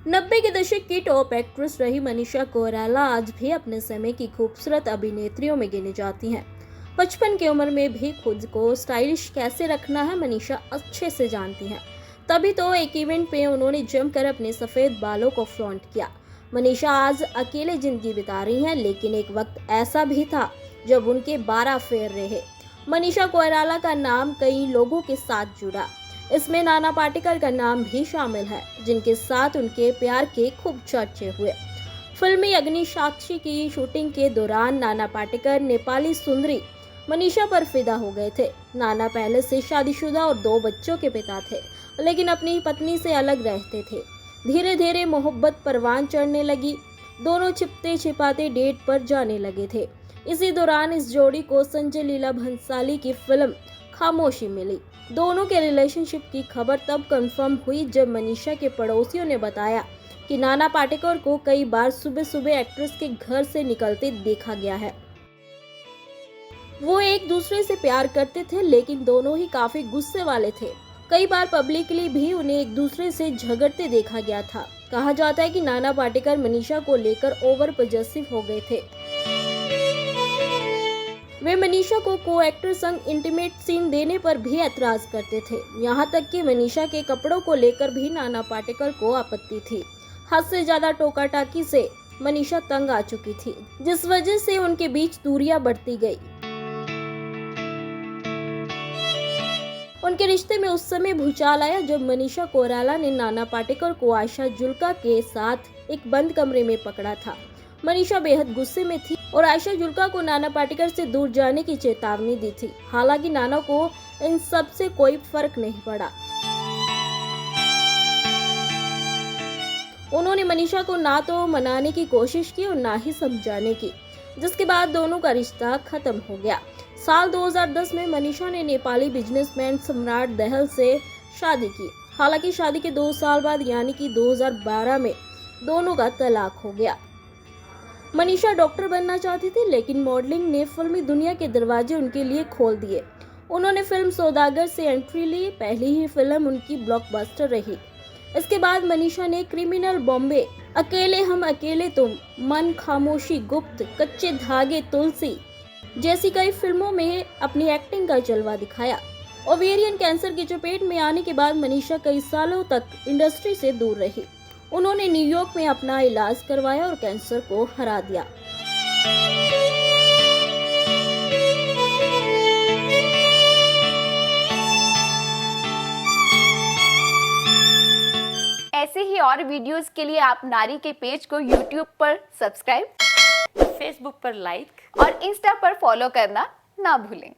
90 के दशक की टॉप एक्ट्रेस रही मनीषा कोइराला आज भी अपने समय की खूबसूरत अभिनेत्रियों में गिनी जाती हैं। 55 की उम्र में भी खुद को स्टाइलिश कैसे रखना है मनीषा अच्छे से जानती हैं। तभी तो एक इवेंट पे उन्होंने जमकर अपने सफेद बालों को फ्लॉन्ट किया। मनीषा आज अकेले जिंदगी बिता रही हैं, लेकिन एक वक्त ऐसा भी था जब उनके 12 अफेयर रहे। मनीषा कोइराला का नाम कई लोगों के साथ जुड़ा। इसमें नाना पाटेकर का नाम भी शामिल है, जिनके साथ उनके प्यार के खूब चर्चे हुए। फिल्मी अग्निसाक्षी की शूटिंग के दौरान नाना पाटेकर नेपाली सुंदरी मनीषा पर फिदा हो गए थे। नाना पहले से शादीशुदा और 2 बच्चों के पिता थे, लेकिन अपनी पत्नी से अलग रहते थे। धीरे धीरे मोहब्बत परवान चढ़ने लगी। दोनों छिपते छिपाते डेट पर जाने लगे थे। इसी दौरान इस जोड़ी को संजय लीला भंसाली की फिल्म खामोशी मिली। दोनों के रिलेशनशिप की खबर तब कंफर्म हुई जब मनीषा के पड़ोसियों ने बताया कि नाना पाटेकर को कई बार सुबह सुबह एक्ट्रेस के घर से निकलते देखा गया है। वो एक दूसरे से प्यार करते थे, लेकिन दोनों ही काफी गुस्से वाले थे। कई बार पब्लिकली भी उन्हें एक दूसरे से झगड़ते देखा गया था। कहा जाता है कि नाना पाटेकर मनीषा को लेकर ओवर पॉजेसिव हो गए थे। वे मनीषा को को एक्टर संग इंटीमेट सीन देने पर भी एतराज करते थे। यहाँ तक कि मनीषा के कपड़ों को लेकर भी नाना पाटेकर को आपत्ति थी। हद से ज्यादा टोका टाकी से मनीषा तंग आ चुकी थी, जिस वजह से उनके बीच दूरियां बढ़ती गई। उनके रिश्ते में उस समय भूचाल आया जब मनीषा कोइराला ने नाना पाटेकर को आयशा जुल्का के साथ एक बंद कमरे में पकड़ा था। मनीषा बेहद गुस्से में थी और आयशा जुल्का को नाना पाटेकर से दूर जाने की चेतावनी दी थी। हालांकि नाना को इन सब से कोई फर्क नहीं पड़ा। उन्होंने मनीषा को ना तो मनाने की कोशिश की और ना ही समझाने की, जिसके बाद दोनों का रिश्ता खत्म हो गया। साल 2010 में मनीषा ने नेपाली बिजनेसमैन सम्राट दहल से शादी की। हालांकि शादी के 2 साल बाद यानी कि 2012 में दोनों का तलाक हो गया। मनीषा डॉक्टर बनना चाहती थी, लेकिन मॉडलिंग ने फिल्मी दुनिया के दरवाजे उनके लिए खोल दिए। उन्होंने फिल्म सौदागर से एंट्री ली। पहली ही फिल्म उनकी ब्लॉकबस्टर रही। इसके बाद मनीषा ने क्रिमिनल बॉम्बे, अकेले हम अकेले तुम, मन, खामोशी, गुप्त, कच्चे धागे, तुलसी जैसी कई फिल्मों में अपनी एक्टिंग का जलवा दिखाया। ओवेरियन कैंसर की चपेट में आने के बाद मनीषा कई सालों तक इंडस्ट्री से दूर रही। उन्होंने न्यूयॉर्क में अपना इलाज करवाया और कैंसर को हरा दिया। ऐसे ही और वीडियोस के लिए आप नारी के पेज को YouTube पर सब्सक्राइब, फेसबुक पर लाइक और इंस्टा पर फॉलो करना ना भूलें।